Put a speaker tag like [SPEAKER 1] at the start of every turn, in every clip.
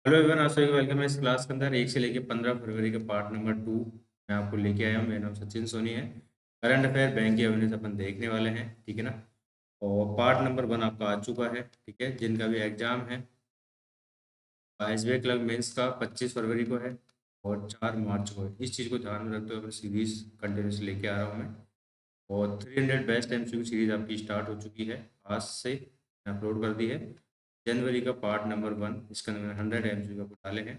[SPEAKER 1] Hello everyone, आप सभी को वेलकम है इस क्लास के अंदर 1 से लेकर 15 फरवरी के पार्ट नंबर 2 मैं आपको लेके आया हूँ। मेरा नाम सचिन सोनी है। करंट अफेयर बैंक की अवेयरनेस अपन देखने वाले हैं, ठीक है ना। और पार्ट नंबर 1 आपका आ चुका है, ठीक है। जिनका भी एग्जाम है एसबीआई क्लर्क मेंस का 25 फरवरी को है और 4 मार्च को है। इस चीज़ को ध्यान में रखते हुए मैं सीरीज कंटिन्यूस लेके आ रहा हूँ मैं। और 300 बेस्ट एमसीक्यू सीरीज आपकी स्टार्ट हो चुकी है, आज से अपलोड कर दी है। जनवरी का पार्ट नंबर 1, इसके अंदर 100 एमसीक्यू आपको डाले हैं।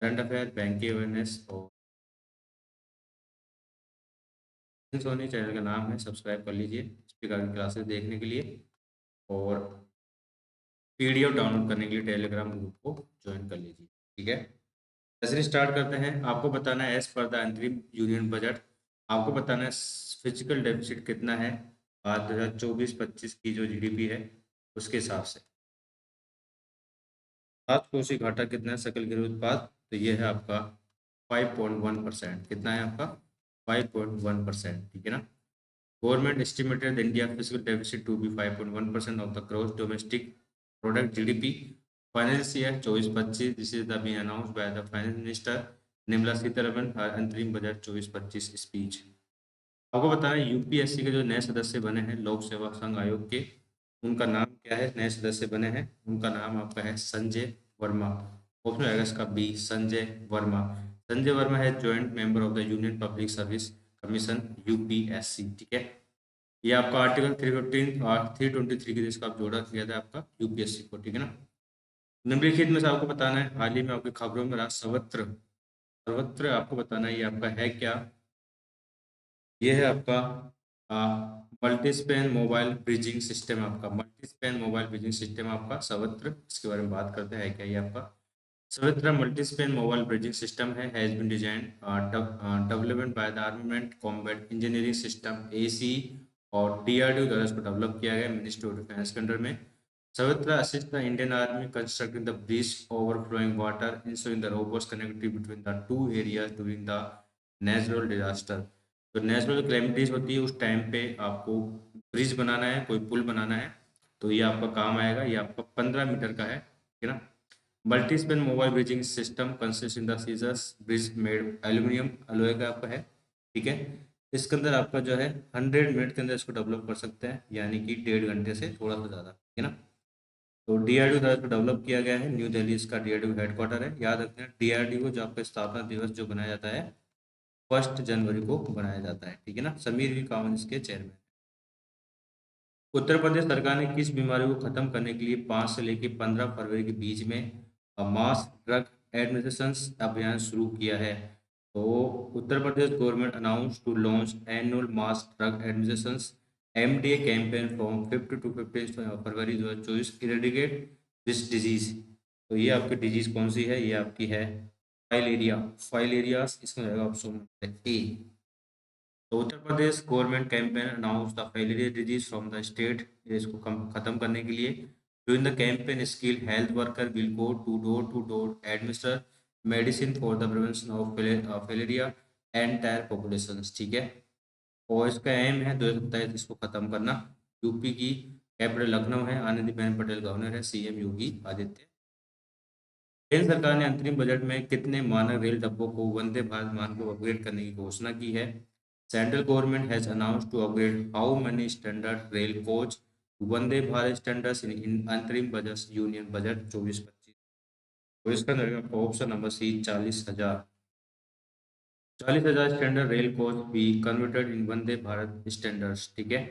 [SPEAKER 1] करंट अफेयर, बैंक की अवेयरनेस और सोनी चैनल का नाम है, सब्सक्राइब कर लीजिए इस प्रकार की क्लासेस देखने के लिए। और पीडीएफ डाउनलोड करने के लिए टेलीग्राम ग्रुप को ज्वाइन कर लीजिए, ठीक है। जैसे स्टार्ट करते हैं, आपको बताना है एज पर द अंतरिम यूनियन बजट, आपको बताना है फिजिकल डेफिसिट कितना है आज 2024-25 की जो जीडीपी है उसके हिसाब से। सात कोशी घाटा कितना है सकल घरेलू उत्पाद, तो ये है आपका 5.1%। कितना है आपका 5.1%, ठीक है ना। Government estimated the India fiscal deficit to be 5.1% of the gross domestic product (GDP) finance year 24-25। This is the been announced by the finance minister Nirmala Sitharaman her अंतरिम बजट 24-25 स्पीच। आपको बताना है यूपीएससी के जो नए सदस्य बने हैं लोक सेवा संघ आयोग के, उनका नाम क्या है। नए सदस्य बने हैं, उनका नाम आपका है संजय वर्मा। ऑप्शन आएगा इसका बी, संजय वर्मा। संजय वर्मा है joint member of the union public service commission UPSC, ठीक है। ये आपका आर्टिकल 315 और 323 के जिसका आप जोड़ा किया था आपका यूपीएससी को, ठीक है ना। निम्नलिखित में से आपको बताना है हाल ही में आपकी खबरों में रहा सर्वत्र, सर्वत्र आपको बताना है ये आपका है क्या। ये है आपका multi span mobile bridging system, आपका multi span mobile bridging system आपका सर्वत्र, इसके बारे में बात करते हैं क्या ये आपका Sarvatra multi span mobile bridging system है। Has been design development by the armament combat engineering system AC और डीआरडीओ द्वारा इसको डेवलप किया गया मिनिस्ट्री ऑफ डिफेंस के अंडर में। Sarvatra assist the Indian army constructing the bridge overflowing water ensuring the robust connectivity between the two areas during the natural disaster. तो natural calamities होती है उस टाइम पे आपको ब्रिज बनाना है, कोई पुल बनाना है, तो ये आपका काम आएगा। ये आपका 15 मीटर का है, ठीक है ना। Multi span mobile bridging system consist in the scissors bridge made aluminium alloy का आपका है, ठीक है। इसके अंदर आपका जो है 100 मिनट के अंदर इसको डेवलप कर सकते हैं, यानी कि 1.5 घंटे से थोड़ा सा ज़्यादा, ठीक है ना। तो डीआरडीओ द्वारा इसको डेवलप किया गया है, न्यू दिल्ली इसका डीआरडीओ हेडक्वार्टर है। याद रखना डीआरडीओ जो आपका स्थापना दिवस जो बनाया जाता है 1 जनवरी को बनाया जाता है, ठीक है ना। समीर वी कामन इसके चेयरमैन। उत्तर प्रदेश सरकार ने किस बीमारी को खत्म करने के लिए 5 से लेकर 15 फरवरी के बीच में मास ड्रग एडमिनिस्ट्रेशन अभियान शुरू किया है। तो Uttar Pradesh government announce to launch annual mass drug administration MDA campaign from 5 to 15 February 2024 eradicate this disease. तो ये आपकी डिजीज कौन सी है, ये आपकी है फाइलेरिया। फाइलेरिया इसका रहेगा ऑप्शन ए। तो Uttar Pradesh government campaign announce the filaria disease from the state, इसको खत्म करने के लिए। During the campaign skill health worker will go to door administer medicine for the prevention of filaria entire population, ठीक है। और इसका एम है 2027 इसको खत्म करना। यूपी की कैपिटल लखनऊ है, आनंदीबेन पटेल गवर्नर है, सीएम योगी आदित्य। केंद्र सरकार ने अंतरिम बजट में कितने मानक रेल डिब्बों को वंदे भारत मान को अपग्रेड करने की घोषणा की है। Central government has announced to upgrade how many standard rail coach Vande Bharat standards in अंतरिम बजट यूनियन बजट 24-25। तो इसका option number C 40,000। 40,000 standard rail coach भी converted in Vande Bharat standards, ठीक है।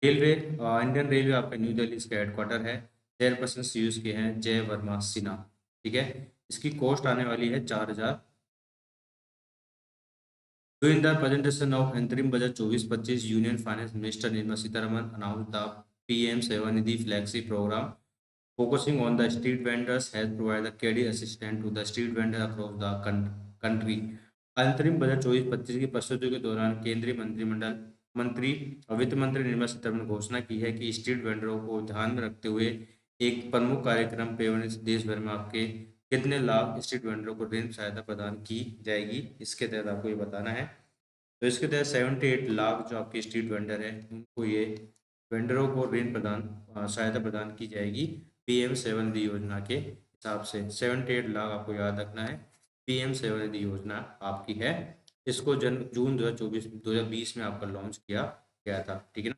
[SPEAKER 1] रेलवे इंडियन रेलवे आपका न्यू दिल्ली इसका हेडक्वार्टर है। चेयरपर्सन सीयूज के हैं जय वर्मा सिन्हा, ठीक है। इसकी कॉस्ट आने वाली है 4,000। During the presentation of interim budget 24-25, Union Finance Minister Nirmala Sitharaman announced the PM Sevanidhi flagship program, focusing on the street vendors, has provided career assistance to the street vendor across the country. अंतरिम budget 24-25 की प्रस्तुति के दौरान केंद्रीय मंत्रिमंडल मंत्री और वित्त मंत्री निर्मला सीतारमण ने घोषणा की है कि स्ट्रीट वेंडरों को ध्यान में रखते हुए एक प्रमुख कार्यक्रम पेवर देश भर में आपके कितने लाख स्ट्रीट वेंडरों को ऋण सहायता प्रदान की जाएगी, इसके तहत आपको ये बताना है। तो इसके तहत 78 लाख जो आपके स्ट्रीट वेंडर हैं उनको ये वेंडरों को ऋण प्रदान सहायता प्रदान की जाएगी पीएम 7 निधि योजना के हिसाब से 78 लाख आपको याद रखना है। पीएम स्वनिधि योजना आपकी है, इसको जून 2020 में आपका लॉन्च किया गया था, ठीक है ना।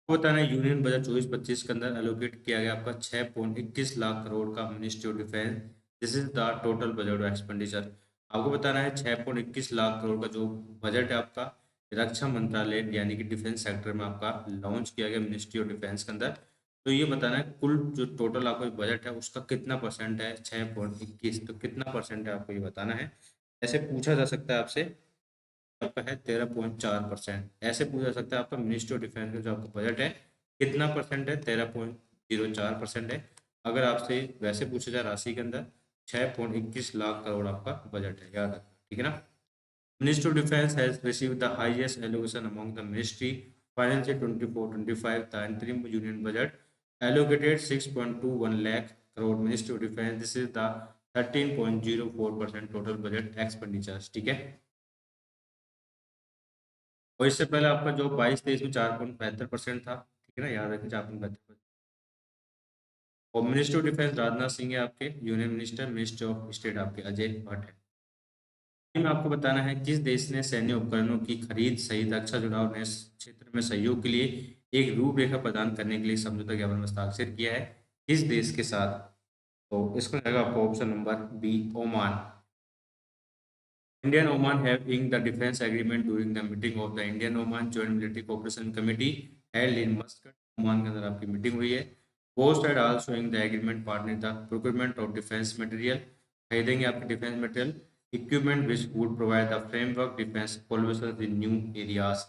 [SPEAKER 1] आपको बताना है यूनियन बजट 24-25 के अंदर एलोकेट किया गया आपका 6.21 लाख करोड़ का ministry of defence. This is the total budget expenditure. आपको बताना है 6.21 लाख करोड़ का जो बजट है आपका रक्षा मंत्रालय यानी कि डिफेंस सेक्टर में आपका लॉन्च किया गया मिनिस्ट्री ऑफ डिफेंस के अंदर। तो ये बताना है कुल जो टोटल आपका बजट है उसका कितना परसेंट है, 6.21, तो कितना परसेंट है आपको ये बताना है। ऐसे पूछा जा सकता है आपसे, आपका है 13.4%। ऐसे पूछा जा सकता है आपका मिनिस्ट्री ऑफ डिफेंस का जो आपका बजट है कितना परसेंट है, 13.04% है। अगर आपसे वैसे पूछा जाए राशि के अंदर 6.21 लाख करोड़ आपका बजट है, याद रखना, ठीक है ना। Ministry of Defense has received the highest allocation among the ministry. Financial 24-25, the interim union budget allocated 6.21 lakh crore Ministry of Defense. This is the 13.04% total budget expenditures, ठीक है। और इससे पहले आपका जो 22-23 में 4.72% था, ठीक है ना, याद रखें 4.72%। और ministry of defence Rajnath Singh है आपके, union minister, minister of state आपके अजय भट्ट है। में आपको बताना है किस देश ने सैन्य उपकरणों की खरीद सहित रक्षा जुड़ाव नए क्षेत्र में सहयोग के लिए एक रूपरेखा प्रदान करने के लिए समझौता ज्ञापन में हस्ताक्षर किया है, किस देश के साथ। तो इसको रहेगा आपको option number B, Oman. Indian Oman have inked the defense agreement during the meeting of the Indian Oman Joint Military Cooperation Committee held in Muscat, Oman के अंदर आपकी मीटिंग हुई है। Both had also inked the agreement partner the procurement of defense material, खरीदेंगे आपके defence material equipment which would provide the framework defense coalitions in new areas।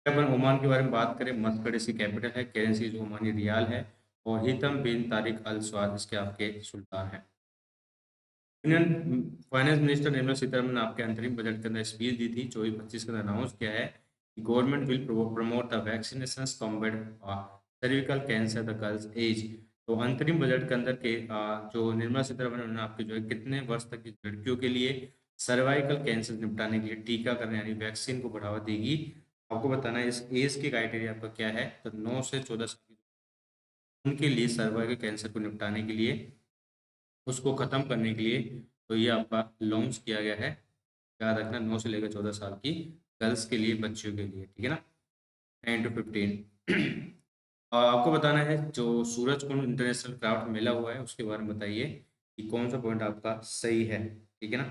[SPEAKER 1] Upon Oman के बारे में बात करें, मस्कट इसकी कैपिटल है, करेंसी जो ओमानी रियाल है, और हितम बिन तारिक अल स्वाद इसके आपके सुल्तान है। Union finance minister Nirmala Sitharaman आपके अंतरिम बजट के अंदर स्पीच दी थी, 24-25 के अंदर अनाउंस किया है कि government will promote the vaccination combat cervical cancer the girls age. तो अंतरिम बजट के अंदर के जो निर्मला सीतारमन उन्होंने आपके जो है कितने वर्ष तक की लड़कियों के लिए सर्वाइकल कैंसर निपटाने के लिए टीकाकरण यानी वैक्सीन को बढ़ावा देगी। आपको बताना है इस एज की क्राइटेरिया आपका क्या है, तो 9 से 14 साल उनके लिए सर्वाइकल कैंसर को निपटाने के लिए, उसको ख़त्म करने के लिए तो ये आपका लॉन्च किया गया है। याद रखना 9 से लेकर 14 साल की गर्ल्स के लिए, बच्चियों के लिए, ठीक है ना, 9 to 15। और आपको बताना है जो सूरजकुंड इंटरनेशनल क्राफ्ट मेला हुआ है उसके बारे में बताइए कि कौन सा पॉइंट आपका सही है, ठीक है ना,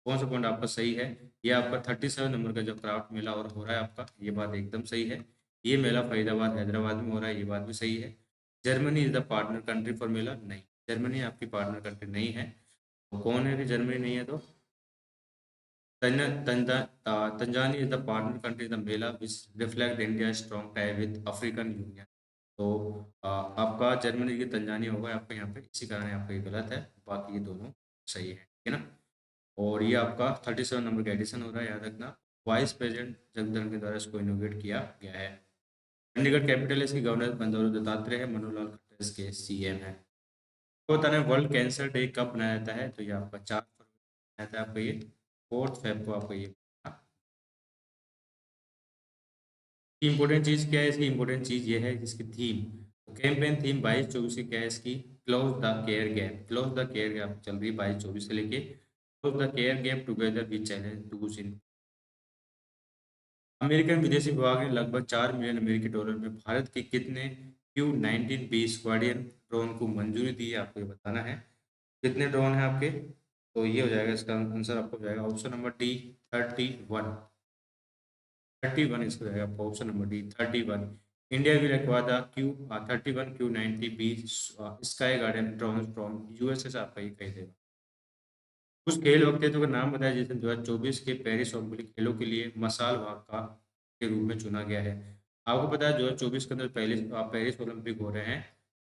[SPEAKER 1] कौन सा पॉइंट आपका सही है। ये आपका 37 नंबर का जो क्राफ्ट मेला और हो रहा है आपका, ये बात एकदम सही है। ये मेला फरीदाबाद हैदराबाद में हो रहा है, ये बात भी सही है। Germany is the partner country for mela, नहीं, जर्मनी आपकी पार्टनर कंट्री नहीं है। तो कौन है कि जर्मनी नहीं है, तो Tanzania is the partner country the mela which reflect India strong tie with African union. तो आपका जर्मनी की तंजानिया होगा आपका यहाँ पे, इसी कारण आपका ये गलत है, बाकी ये दोनों सही है, ठीक है ना। और ये आपका 37 नंबर का एडिशन हो रहा है, याद रखना। वाइस प्रेसिडेंट जगदन के द्वारा इसको इनोवेट किया गया है। चंडीगढ़ कैपिटल है, इसकी गवर्नर बंदरू दत्तात्रेय है, मनोहर खट्टर इसके सीएम है। तो बताना है वर्ल्ड कैंसर डे कब मनाया जाता है, तो ये आपका 4 फरवरी मनाया जाता है आपका ये, 4 फेब को आपका ये। इंपॉर्टेंट चीज़ क्या है इसकी, इंपॉर्टेंट चीज़ ये है इसकी थीम, कैंपेन थीम 22-24 की क्या है इसकी, close the care gap. Close the care gap चल रही है 22-24 से लेके, close the care gap together with challenge does in. American विदेशी विभाग ने लगभग 4 मिलियन अमेरिकी डॉलर में भारत के कितने Q-19B स्क्वाड्रन ड्रोन को मंजूरी दी है, आपको ये बताना है। कितने ड्रोन हैं आपके, तो ये हो जाएगा इसका आंसर आपको हो जाएगा ऑप्शन नंबर डी, 31। 31 इसका जाएगा आपका option number D, 31। India will acquire the Q-31 Q-90B sky garden drone from USA से, आपका ये कह देगा। कुछ खेल वक्तव्यों का नाम बताया जिसे 2024 के पेरिस ओलंपिक खेलों के लिए मसाल वाक का के रूप में चुना गया है। आपको पता है 2024 के अंदर पहले पेरिस ओलंपिक हो रहे हैं,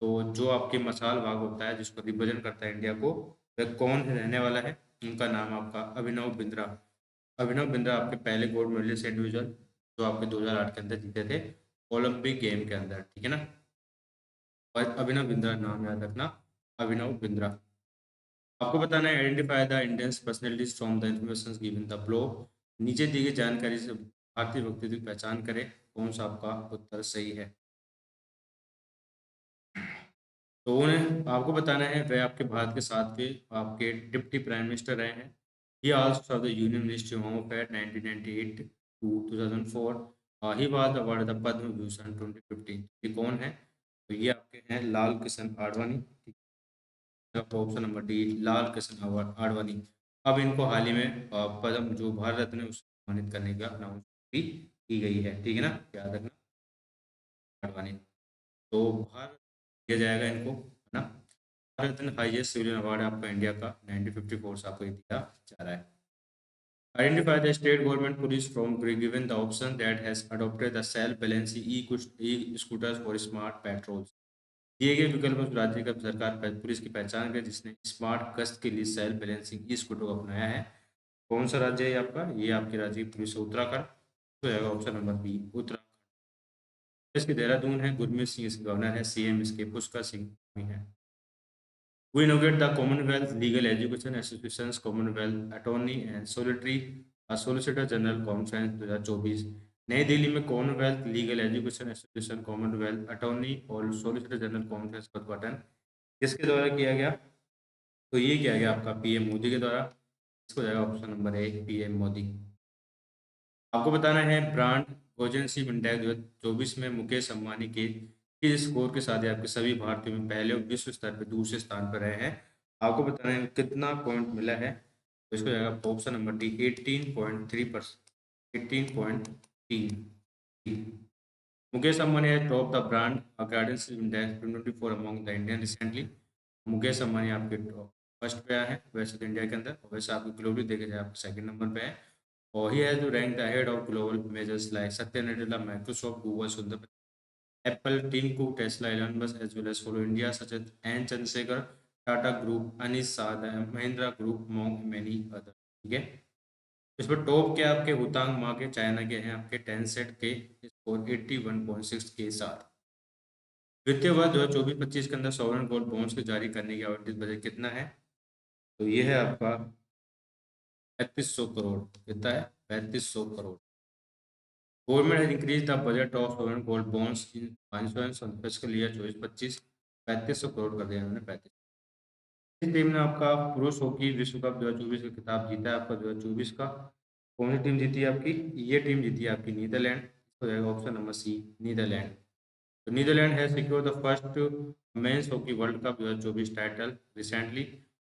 [SPEAKER 1] तो जो आपके मसाल वाक होता है जिसको रिप्रेजेंट करता है इंडिया को, वह कौन रहने वाला है, उनका नाम आपका अभिनव बिंद्रा। अभिनव बिंद्रा आपके पहले गोल्ड मेडलिस्ट इंडिविजुअल जो आपके 2008 के अंदर जीते थे ओलंपिक गेम के अंदर, ठीक है ना। और अभिनव बिंद्रा नाम याद रखना, अभिनव बिंद्रा। आपको बताना है identify the Indians personalities from the information given the blow. नीचे दी गई जानकारी से भारतीय व्यक्तित्व की पहचान करें, कौन सा आपका उत्तर सही है। तो उन्हें आपको बताना है वह आपके भारत के 7वें आपके डिप्टी प्राइम मिनिस्टर रहे हैं। He also serve the union ministry home affair 1998 to 2004। He was award the Padma Vibhushan 2015। ये कौन है? तो ये आपके हैं लाल कृष्ण आडवाणी। ठीक है, आपका option number D Lal Krishna Advani. अब इनको हाल ही में पद्म जो भारत रत्न है उससे सम्मानित करने का अनाउंस भी की गई है। ठीक है ना, याद रखना आडवाणी। तो भारत दिया जाएगा इनको, है ना। Bharat Ratna highest civilian award आपका इंडिया का 1954 से आपको ये दिया जा रहा है। Identify the state government police from given the option that has adopted the self-balancing e-scooters for smart patrols। दिए गए विकल्प में राज्य का सरकार पुलिस की पहचान कर जिसने स्मार्ट गश्त के लिए सेल्फ बैलेंसिंग ई स्कूटर को अपनाया है। कौन सा राज्य है ये आपका? ये आपकी राज्य की पुलिस है उत्तराखंड। तो जाएगा ऑप्शन नंबर बी उत्तराखंड। इसके देहरादून है, गुरमीत सिंह इसके गवर्नर है, सीएम इसके पुष्कर सिंह भी है। We inaugurate the Commonwealth Legal Education Association's Commonwealth Attorney and Solicitor General Conference 2024। नई दिल्ली में Commonwealth legal education association Commonwealth attorney और सोलिसिटर जनरल कॉन्फ्रेंस का उद्घाटन किसके द्वारा किया गया? तो ये किया गया आपका पीएम मोदी के द्वारा। इसको जाएगा option number A PM Modi. आपको बताना है ब्रांड गोजेंसी इंडेक्स 2024 में मुकेश अंबानी के किस स्कोर के साथ आपके सभी भारतीयों में पहले विश्व स्तर पर दूसरे स्थान पर रहे हैं। आपको बताना है कितना पॉइंट मिला है। तो इसको जाएगा option number D 18.3%। 18.3। Mukesh Ambani है top the brand guardians index 2024 among the Indian recently. Mukesh Ambani आपके फर्स्ट पे आया है वैसे तो इंडिया के अंदर, और वैसे आपको ग्लोबली देखे जाए आपके सेकंड नंबर पे है। और he has rank the head of global measures like Satya Nadella, Microsoft, Google, सुंदर Apple, Tim Cook, Tesla, Elon Musk, as well as follow India such as N. Chandrasekhar, Tata Group, Anish Saad, Mahindra Group, among many others। ठीक है, इस पर top के आपके हुतांग मा के China के हैं आपके टेंसेंट के स्कोर 81.6 के साथ। वित्तीय वर्ष 2024-25 के अंदर सॉवरेन गोल्ड बॉन्ड्स को जारी करने की आवंटित बजट कितना है? तो ये है आपका 3500 करोड़। कितना है? 3500 crore. Government has increased the budget of sovereign gold bonds in issuance on fiscal year 24-25। 3500 crore कर दिया उन्होंने। 35। इस टीम ने आपका पुरुष हॉकी विश्व कप 2024 का खिताब जीता है आपका 2024 का। कौन सी टीम जीती है आपकी? ये टीम जीती है आपकी नीदरलैंड। इसको जाएगा ऑप्शन नंबर सी नीदरलैंड। तो नीदरलैंड है secure the first men's hockey world cup 2024 title recently.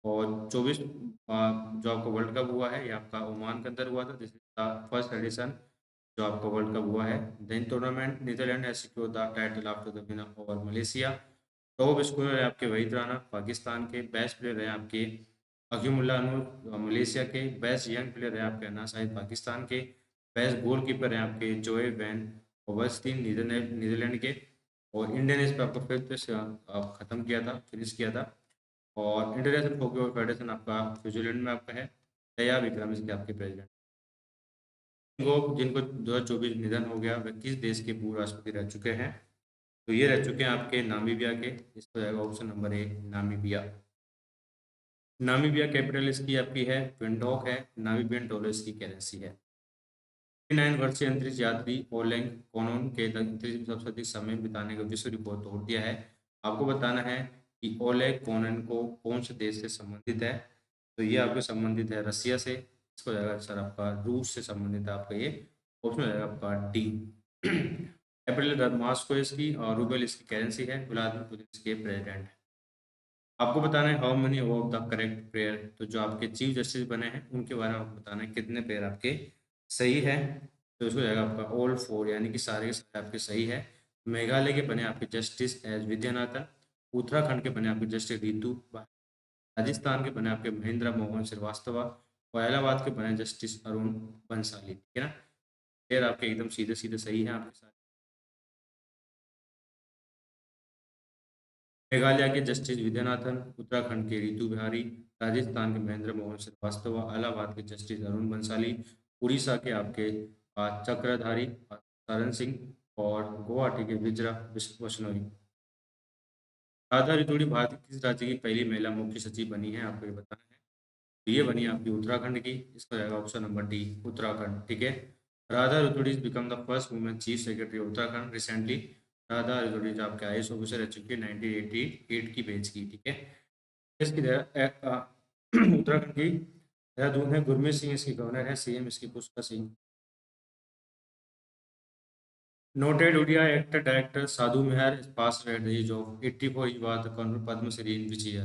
[SPEAKER 1] और 24 जो आपका वर्ल्ड कप हुआ है ये आपका ओमान के अंदर हुआ था। This is the first edition जो आपका वर्ल्ड कप हुआ है। Then tournament Netherlands has secure the title after the winner over Malaysia. Top scorer है आपके वहीद राना पाकिस्तान के। बेस्ट प्लेयर है आपके अकीमुल्लाह नूर मलेशिया के। बेस्ट यंग प्लेयर है आपके अन्ना साहिद पाकिस्तान के। बेस्ट गोलकीपर है आपके जोए वैन ओवरस्टीन नीदरलैंड के। और इंडियन इस पर आपको फिफ्थ से खत्म किया था, फिनिश किया था। और इंटरनेशनल हॉकी फेडरेशन आपका स्विट्जरलैंड में आपका है। दया विक्रम इसके आपके प्रेसिडेंट। जिनको 2024 निधन हो गया वे किस देश के पूर्व राष्ट्रपति रह चुके हैं? तो ये रह चुके हैं आपके नामीबिया के। इसको जाएगा ऑप्शन नंबर ए नामीबिया। नामीबिया कैपिटल इसकी आपकी है विंडहोक है। नामीबियन डॉलर इसकी करेंसी है। 9 वर्षीय अंतरिक्ष यात्री ओलेंग कोनोन के अंतरिक्ष में सबसे अधिक समय बिताने का विश्व रिकॉर्ड तोड़ दिया है। आपको बताना है कि ओलेग कोनन को कौन से देश से संबंधित है। तो ये आपके संबंधित है रसिया से। इसको जाएगा सर आपका रूस से संबंधित है आपका ये। ऑप्शन जाएगा आपका डी। कैपिटल मॉस्को इसकी और रूबल इसकी करेंसी है। व्लादिमीर पुतिन इसके प्रेसिडेंट है। आपको बताना है how many of the correct player. तो जो आपके चीफ जस्टिस बने हैं उनके बारे में आपको बताना है कितने प्लेयर आपके सही है। तो इसको जाएगा आपका ऑल 4 यानी कि सारे के सारे आपके सही है। मेघालय के बने आपके जस्टिस एस विद्यानाथन। उत्तराखंड के बने आपके जस्टिस रितु। राजस्थान के बने आपके महेंद्र मोहन श्रीवास्तव। और इलाहाबाद के बने जस्टिस अरुण बंसाली। ठीक है ना, प्लेयर आपके एकदम सीधे सीधे सही है आपके साथ। मेघालय के जस्टिस विद्यानाथन, उत्तराखंड के रितु बिहारी, राजस्थान के महेंद्र मोहन श्रीवास्तव, इलाहाबाद के जस्टिस अरुण बंसाली, उड़ीसा के आपके चक्रधारी शरण सिंह और गुवाहाटी के विजरा वैष्णवी। राधा रितुड़ी भारत के किस राज्य की पहली महिला मुख्य सचिव बनी है आपको ये बताना है। तो ये बनी आपकी उत्तराखंड की। इसका जाएगा ऑप्शन नंबर डी उत्तराखंड। ठीक है, Radha Raturi become the first women chief secretary Uttarakhand recently. Radha Raturi आपके IAS ऑफिसर रह चुकी है 1988 की बैच की, ठीक है। इसकी उत्तराखंड की देहरादून है, गुरमीत सिंह इसकी गवर्नर है, CM इसकी Pushkar Singh. Noted Odia actor director Sadhu Meher passed at the age of 84. He was the Conor Padma Shri in which year?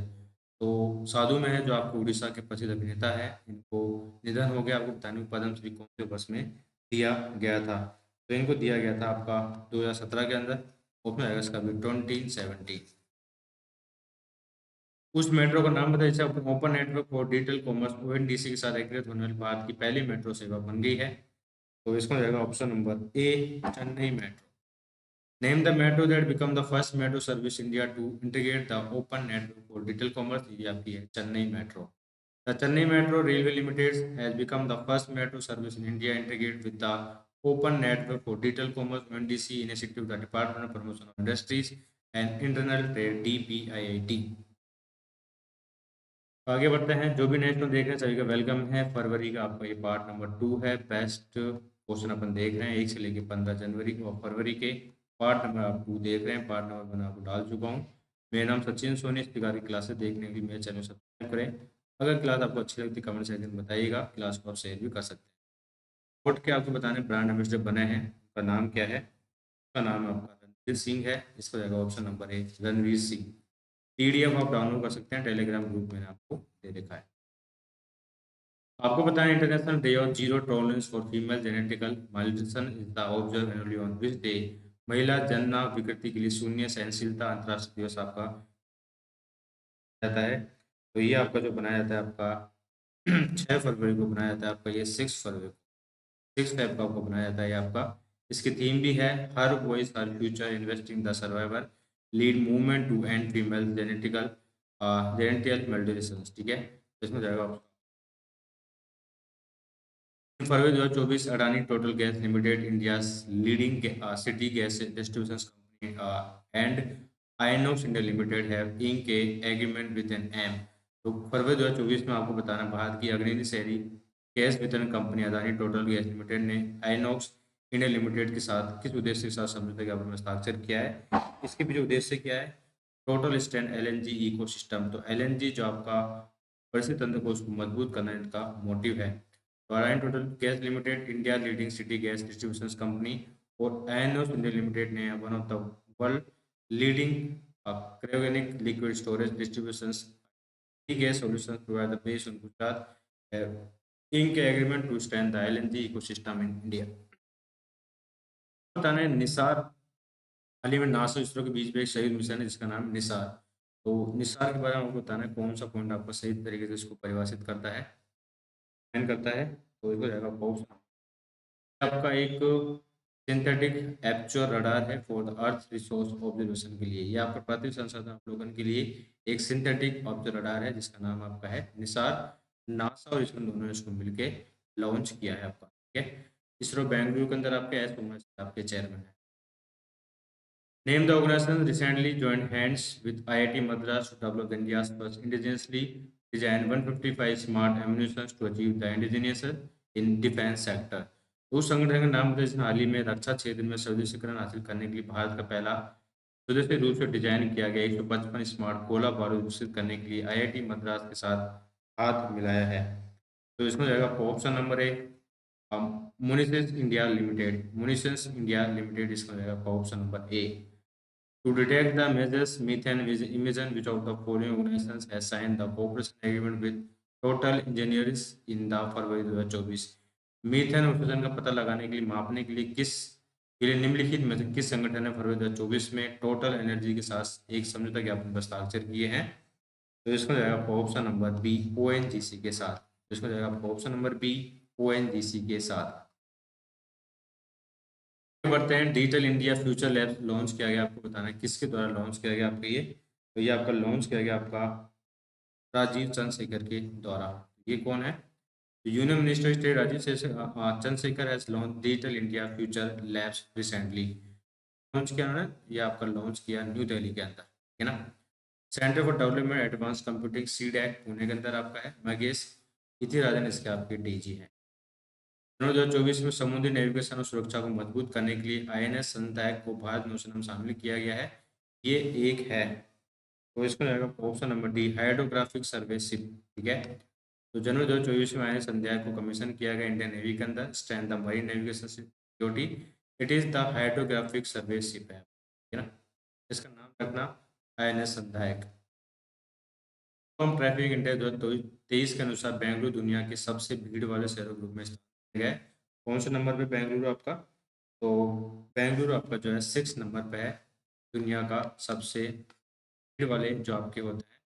[SPEAKER 1] तो साधु मेहर जो आपको उड़ीसा के प्रसिद्ध अभिनेता है, इनको निधन हो गया। आपको बताने को पद्म श्री कौन से वर्ष में दिया गया था? तो इनको दिया गया था आपका 2017 के अंदर, उसमें आएगा इसका भी 2017। उस मेट्रो का नाम बताइए। Open network for digital commerce ONDC के साथ एकीकृत होने वाली भारत की पहली मेट्रो सेवा बन गई है। तो इसका जाएगा option number A, Chennai metro. Name the metro that become the first metro service India to integrate the open network for digital commerce. ये आपकी है Chennai metro. The Chennai Metro Railway Limited has become the first metro service in India integrated with the open network for digital commerce (ONDC) initiative of the Department of Promotion of Industries and Internal Trade (DPIIT). आगे बढ़ते हैं। जो भी next देख रहे हैं सभी का वेलकम है। फरवरी का आपका ये पार्ट नंबर 2 है। बेस्ट क्वेश्चन अपन देख रहे हैं 1 से लेकर 15 जनवरी और फरवरी के पार्ट नंबर आप 2 देख रहे हैं। पार्ट नंबर मैं आपको डाल चुका हूँ। मेरा नाम सचिन सोनी। इस प्रकार की क्लासेस देखने के लिए मेरे चैनल सब्सक्राइब करें। अगर क्लास आपको अच्छी लगती है कमेंट सेक्शन में बताइएगा। क्लास को आप शेयर भी कर सकते हैं। बोर्ड के आपको बताने ब्रांड एम्बेसडर बने हैं, उनका नाम क्या है? उसका नाम आपका रणवीर सिंह है। इसको जाएगा ऑप्शन नंबर ए, रणवीर सिंह। PDF आप डाउनलोड कर सकते हैं, टेलीग्राम ग्रुप में आपको दे रखा है। आपको बताएं international day of zero tolerance for female genital mutilation is the observe annually on which day? महिला जन्म विकृति के लिए शून्य सहनशीलता अंतर्राष्ट्रीय दिवस आपका जाता है। तो ये आपका जो बनाया जाता है आपका 6 फरवरी को बनाया जाता है। आपका ये 6 फरवरी 6 फेब को आपको बनाया जाता है। ये आपका इसकी थीम भी है her voice her future investing the survivor lead movement to end female genital genital mutilation, ठीक है। तो इसमें जाएगा फरवरी 2024 Adani total gas limited India leading city gas distribution company and Inox India limited have ink a agreement with N M. तो फरवरी 2024 में आपको बताना भारत की अग्रणी शहरी गैस वितरण company Adani total gas limited ने आयनोक्स इंडिया लिमिटेड के साथ किस उद्देश्य के साथ समझौते ज्ञापन में हस्ताक्षर किया है? इसके पीछे उद्देश्य क्या है? Total stand LNG ecosystem. तो LNG जो आपका परिस्थिति तंत्र को उसको मजबूत करना इनका मोटिव है। Adani total gas limited India leading city gas distribution company और आयनोक्स इंडिया लिमिटेड ने one of the world leading cryogenic liquid storage distribution gas solutions provider based in Gujarat ink agreement to strengthen the LNG ecosystem in India. बताने निसार हाल ही में NASA ISRO के बीच में एक शहीद mission है जिसका नाम निसार। तो निसार के बारे में आपको बताना है कौन सा पॉइंट आपको सही तरीके से इसको परिभाषित करता है, करता है। तो इसको जाएगा ऑप्शन आपका एक सिंथेटिक एपर्चर रडार है for the earth resource observation के लिए। ये आपका पृथ्वी संसाधन अवलोकन के लिए एक सिंथेटिक ऑब्जर्व रडार है जिसका नाम आपका है निसार। नासा और इसरो दोनों ने इसको मिलके लॉन्च किया है आपका, ठीक है। इसरो बेंगलुरु के अंदर आपके एस उमा आपके चेयरमैन है। Name the organization recently joined hands with IIT Madras to develop India's first indigenously design 155 smart ammunition to achieve the indigenous in defence sector. उस संगठन का नाम जिसने हाल ही में रक्षा क्षेत्र में स्वदेशीकरण हासिल करने के लिए भारत का पहला स्वदेशी रूप से डिजाइन किया गया 155 स्मार्ट गोला बारूद विकसित करने के लिए IIT मद्रास के साथ हाथ मिलाया है। तो इसमें जाएगा ऑप्शन नंबर ए, मुनिसेंस इंडिया लिमिटेड। मुनिसेंस इंडिया लिमिटेड इसमें जाएगा option number A. To detect the measures methane emission, which of the following organizations has signed the cooperation agreement with Total Engineers in the February 2024? Methane उत्सर्जन का पता लगाने के लिए मापने के लिए के लिए निम्नलिखित में से किस संगठन ने फरवरी 2024 में टोटल एनर्जी के साथ एक समझौता ज्ञापन पर हस्ताक्षर किए हैं? तो इसको जाएगा ऑप्शन नंबर बी, ONGC के साथ। इसको जाएगा ऑप्शन नंबर बी, ONGC के साथ। बढ़ते हैं digital India future lab launch किया गया। आपको बताना है किसके द्वारा लॉन्च किया गया आपका ये? तो ये आपका लॉन्च किया गया आपका राजीव चंद्रशेखर के द्वारा। ये कौन है? Union minister state Rajeev Chandrasekhar has launch Digital India Future Labs recently. Launch किया उन्होंने, ये आपका लॉन्च किया न्यू दिल्ली के अंदर, ठीक है ना। Centre for development advance computing CDAC Pune के अंदर आपका है। महेश इथिराजन इसके आपके DG हैं। जनवरी 2024 में समुद्री नेविगेशन और सुरक्षा को मजबूत करने के लिए INS संधायक को भारत नौसेना में शामिल किया गया है। ये एक है, तो इसका जाएगा ऑप्शन नंबर डी, हाइड्रोग्राफिक सर्वे शिप। ठीक है, तो जनवरी 2024 में INS संध्याय को कमीशन किया गया इंडियन नेवी के अंदर, strength the marine navigation security. It is the hydrographic survey ship है, ठीक है ना। इसका नाम रखना INS संध्यायक। कम ट्रैफिक इंडेक्स 2023 के अनुसार बेंगलुरु दुनिया के सबसे भीड़ वाले शहरों ग्रुप में स्थान दिया गया है। कौन से नंबर पे बेंगलुरु आपका? तो बेंगलुरु आपका जो है 6 नंबर पे है, दुनिया का सबसे भीड़ वाले जो आपके होते हैं।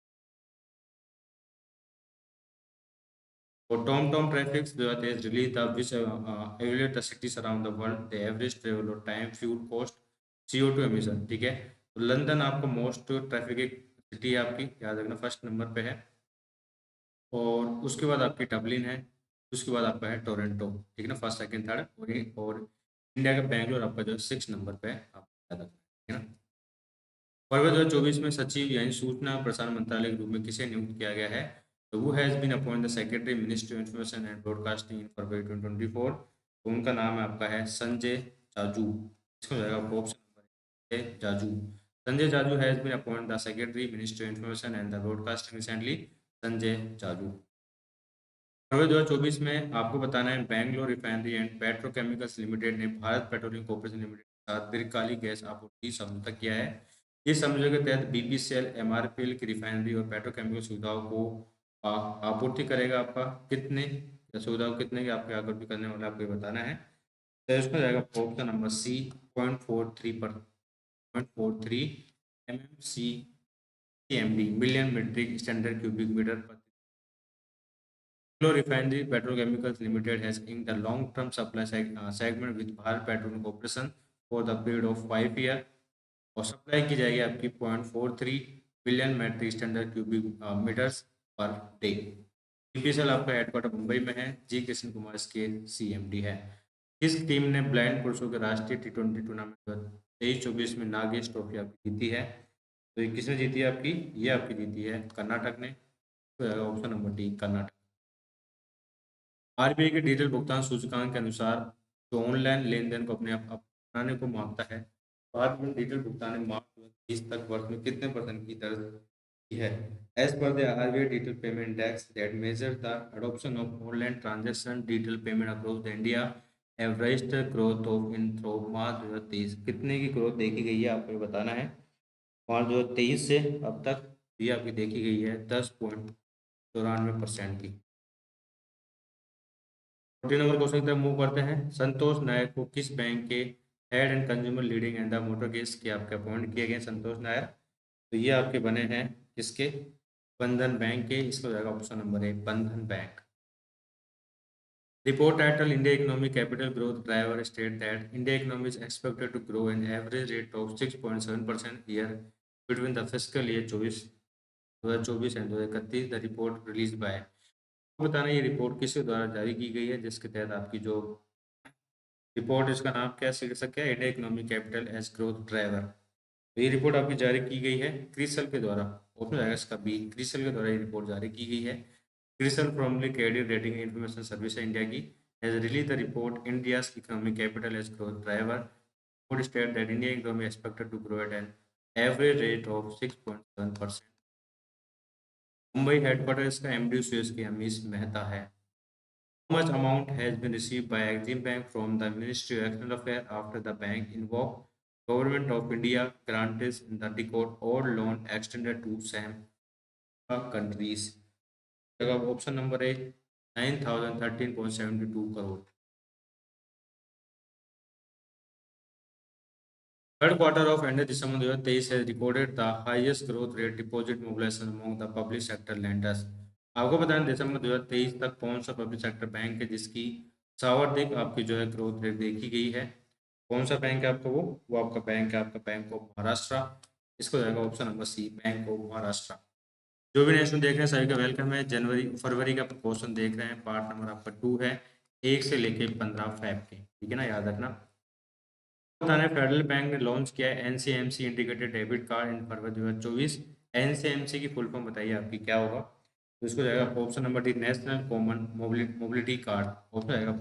[SPEAKER 1] और टॉम ट्रैफिक जो है release the which evaluate the cities around the world, the average travel or time, fuel cost, CO2 emission। ठीक है, तो लंदन आपका मोस्ट ट्रैफिक सिटी है आपकी, याद रखना, फर्स्ट नंबर पे है। और उसके बाद आपकी डबलिन है, उसके बाद आपका है टोरंटो, ठीक है ना, फर्स्ट सेकंड थर्ड। और इंडिया का बैंगलोर आपका जो है 6 नंबर पे है, आप याद रखना, ठीक है ना। फरवरी 2024 में सचिव यानी सूचना और प्रसारण मंत्रालय के रूप में किसे नियुक्त किया गया है? तो वो has been appoint the secretary ministry of information and broadcasting in February 2024। तो उनका नाम है आपका है संजय जाजू। इसको हो जाएगा option number A, Jaju. Sanjay Jaju has been appoint the secretary ministry of information and the broadcasting recently, Sanjay Jaju. फरवरी 2024 में आपको बताना है Bangalore refinery and petrochemicals limited ने भारत पेट्रोलियम कॉर्पोरेशन लिमिटेड के साथ दीर्घकालिक गैस आपूर्ति समझौता किया है। इस समझौते के तहत BPCL MRPL की रिफाइनरी और पेट्रोकेमिकल सुविधाओं को आपूर्ति करेगा। आपका कितने सुविधाओं कितने की आपके आपूर्ति करने वाला आपको ये बताना है। तो इसमें जाएगा option number C, 0.43 MMC CMD, million metric standard cubic metre पर। Anglo Refinery Petrochemicals Limited has inked a long-term supply segment with Bharat Petroleum Corporation for the period of 5 years, और सप्लाई की जाएगी आपकी 0.43 billion metric standard cubic metres per day. BPCL आपका headquarter Mumbai में है, जी कृष्ण कुमार इसके CMD है। इस टीम ने ब्लाइंड पुरुषों के राष्ट्रीय T20 टूर्नामेंट 23-24 में नागेश ट्रॉफी आपकी जीती है। तो ये किसने जीती है आपकी? ये आपकी जीती है कर्नाटक ने। तो option number D, Karnataka. RBI के डिजिटल भुगतान सूचकांक के अनुसार जो ऑनलाइन लेन देन को अपने आप अपनाने को मांगता है, भारत में डिजिटल भुगतान ने मार्च 2020 तक वर्ष में कितने % की दर की है? As per the RBI digital payment index that measure the adoption of online transaction digital payment across the India have registered growth of in through March 2023। कितने की ग्रोथ देखी गई है आपको ये बताना है। मार्च 2023 से अब तक ये आपकी देखी गई है 10.94% की। 14 नंबर क्वेश्चन की तरफ मूव करते हैं। संतोष नायक को किस बैंक के head and consumer leading and the motor case के आपके अपॉइंट किए गए? संतोष नायर, तो ये आपके बने हैं किसके? बंधन बैंक के। इसका हो जाएगा option number A, Bandhan bank. Report title India economic capital growth driver state that India economy is expected to grow an average rate of 6.7% year between the fiscal year 2024 and 2031। The report release by, बताना ये report किसके द्वारा जारी की गई है, जिसके तहत आपकी जो रिपोर्ट, इसका नाम क्या शीर्षक है? India economic capital as growth driver. तो ये रिपोर्ट आपकी जारी की गई है क्रिसल के द्वारा। उसमें जाएगा इसका बी, क्रिसल के द्वारा ये रिपोर्ट जारी की गई है। CRISIL formally credit rating information service है इंडिया की, has release the report India economic capital as growth driver. Report state that India economy expected to grow at an average rate of 6.7%। Mumbai headquarter इसका MD सुयस के अमीश मेहता है। How much amount has been received by Exim Bank from the Ministry of External Affairs after the bank invoked Government of India grantees in the decode or loan extended to some countries? जगह option number A, 9,013.72 crore. Third quarter of and December 2023 has recorded the highest growth rate deposit mobilization among the public sector lenders। आपको बताएं दिसंबर 2023 तक कौन सा public sector bank है जिसकी सर्वाधिक आपकी जो है ग्रोथ रेट देखी गई है? कौन सा बैंक है आपका? वो आपका बैंक है आपका बैंक ऑफ महाराष्ट्र। इसको जाएगा option number C, bank of Maharashtra. जो भी नेशनल देख रहे हैं सभी का वेलकम है। जनवरी फरवरी का क्वेश्चन देख रहे हैं, पार्ट नंबर आपका 2 है, 1 से लेके 15 फैब के, ठीक है ना, याद रखना। बताना है फेडरल बैंक ने लॉन्च किया है NCMC इंटीग्रेटेड डेबिट कार्ड इन फरवरी 2024। NCMC की फुल फॉर्म बताइए आपकी क्या होगा? तो इसको जाएगा option number D, national common mobility card. Option जाएगा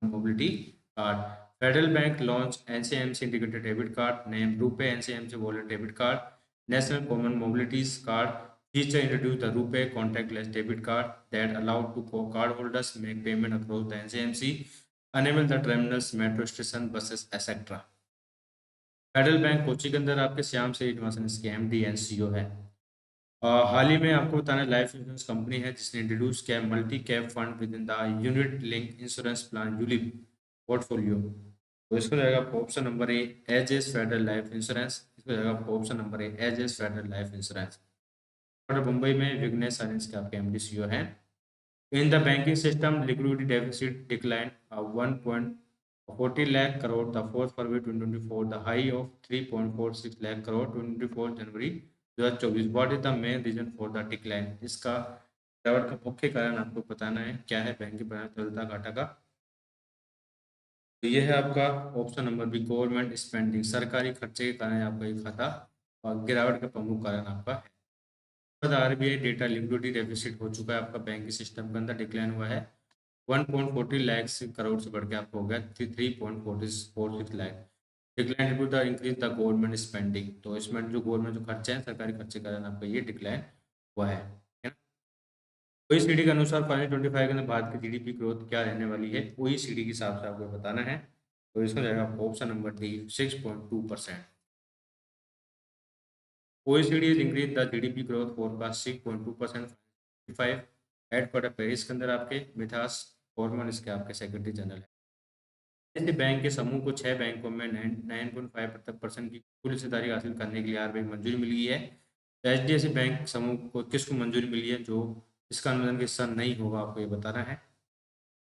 [SPEAKER 1] mobility card. Federal Bank launched NCMC integrated debit card named RuPay NCMC Wallet Debit Card. National Common Mobility Card feature introduced the RuPay contactless debit card that allowed to cardholders make payment across the NCMC, enable the terminals, metro station, buses, etc. Federal bank Kochi के अंदर आपके श्याम श्रीनिवासन इसके MD and CEO है। हाल ही में आपको बताना, life insurance company है जिसने इंट्रोड्यूस किया multi cap fund within the unit link insurance plan ULIP portfolio. तो इसको जाएगा option number Ageas Federal Life Insurance. इसको जाएगा option number Ageas Federal Life Insurance. और मुंबई में विघ्नेश साइंस के आपके एमडी सीईओ हैं। In the banking system, liquidity deficit declined 1.40 lakh crore the 4th February 2024, the high of 3.46 lakh crore 24 January 2024. What is the main reason for the decline? इसका गिरावट का मुख्य कारण आपको बताना है क्या है बैंकिंग प्रणाली तरलता घाटा का। तो ये है आपका option number B government spending, सरकारी खर्चे के कारण आपका ये खाता और गिरावट का प्रमुख कारण आपका है। आरबीआई डेटा लिक्विडिटी डेफिसिट हो चुका है आपका बैंक सिस्टम के अंदर, डिक्लाइन हुआ है 1.40 लाख करोड़ से बढ़ के आपको हो गया 3.46 lakh. Decline due the increase the government spending, तो इसमें जो गवर्नमेंट जो खर्चे हैं सरकारी खर्चे के कारण आपका ये डिक्लाइन हुआ है। ओईसीडी के अनुसार फाइनल 25 के अंदर भारत की जीडीपी ग्रोथ क्या रहने वाली है, ओईसीडी के हिसाब से आपको बताना है। तो इसका जाएगा option number D 6.2%। OECD has increased the GDP growth forecast 6.2% 5 headquarter Paris के अंदर आपके मिथास फॉर्मन इसके आपके सेक्रेटरी जनरल है। ऐसे बैंक के समूह को 6 बैंकों में 9.5% की कुल हिस्सेदारी हासिल करने के लिए आरबीआई मंजूरी मिल गई है। तो एचडीएफसी बैंक समूह को किसको मंजूरी मिली है जो इसका अनुदान का हिस्सा नहीं होगा, आपको ये बताना है।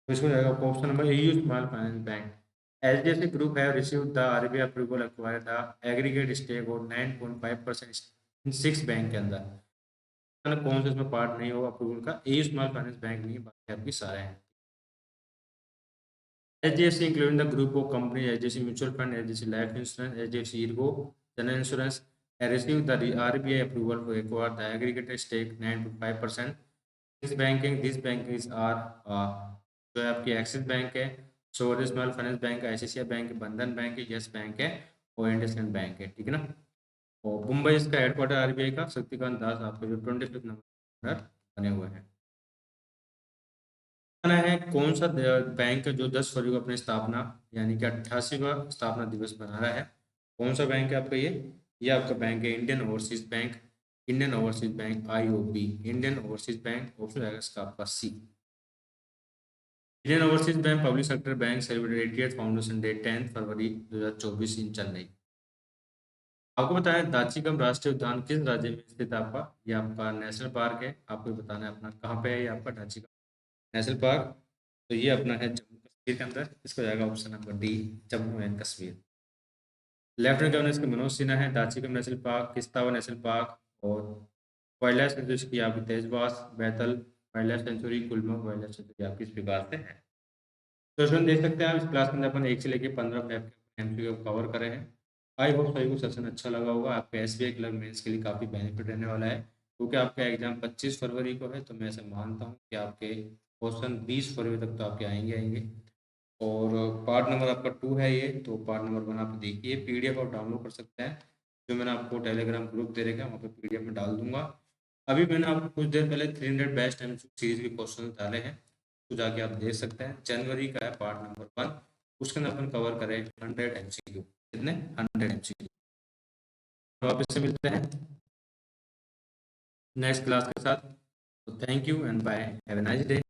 [SPEAKER 1] तो इसको जाएगा option number A small finance bank. HDFC Group have received the RBI approval acquire the aggregate stake of 9.5% in 6 bank के अंदर। कौन सा इसमें पार्ट नहीं होगा अप्रूवल का, ए स्मॉल फाइनेंस बैंक नहीं, बाकी आपकी सारे हैं। HDFC including the group of company HDFC mutual fund, HDFC life insurance, HDFC Ergo general insurance receive the RBI approval to acquire the aggregate stake 9.5%। This banking are जो है आपकी Axis bank है, सोवर स्मॉल फाइनेंस बैंक है, ICICI bank है, Bandhan bank है, yes bank है और इंडसइंड बैंक है, ठीक है ना। और मुंबई इसका हेडक्वार्टर आरबीआई का शक्तिकांत दास आपको जो 25 नंबर बने हुए हैं। है कौन सा बैंक है जो 10 फरवरी को अपनी स्थापना यानी कि 88वां स्थापना दिवस मना रहा है, कौन सा बैंक है आपका ये आपका बैंक है Indian overseas bank. Indian overseas bank IOB, Indian overseas bank, option आएगा इसका आपका C. Indian overseas bank public sector bank celebrated 80th foundation day 10 February 2024 in Chennai. आपको बताएं दाचीगम राष्ट्रीय उद्यान किस राज्य में स्थित है आपका, ये आपका नेशनल पार्क है। आपको बताना है अपना कहाँ पे है ये आपका दाचीगम नेशनल पार्क। तो ये अपना है जम्मू कश्मीर के अंदर, इसको जाएगा option number D Jammu and Kashmir. Lieutenant governor इसके मनोज सिन्हा है। Dachigam national park, Kishtwar national park और वाइल्ड लाइफ सेंचुरी की आपकी तेजबास, Baltal wildlife sanctuary, Gulmarg wildlife sanctuary आपकी इस प्रकार से है। तो इसमें देख सकते हैं आप इस क्लास में अपन 1 से लेकर 15 फैब के MCQ कवर करे हैं। आई होप सभी को सेशन अच्छा लगा होगा। आपके SBI क्लर्क मेंस के लिए काफ़ी बेनिफिट रहने वाला है क्योंकि आपका एग्जाम 25 फरवरी को है। तो मैं ऐसे मानता हूँ कि आपके क्वेश्चन 20 फरवरी तक तो आपके आएंगे। और पार्ट नंबर आपका 2 है ये, तो पार्ट नंबर 1 आप देखिए, PDF आप डाउनलोड कर सकते हैं जो मैंने आपको टेलीग्राम ग्रुप दे रखा है, वहाँ पर PDF में डाल दूंगा। अभी मैंने आपको कुछ देर पहले 300 बेस्ट MCQ सीरीज के क्वेश्चन डाले हैं, तो जाके आप देख सकते हैं। जनवरी का है पार्ट नंबर 1, उसके अंदर अपन कवर करें 100 MCQ। कितने 100 MCQ। तो आप इससे मिलते हैं नेक्स्ट क्लास के साथ। तो thank you and bye, have a nice day.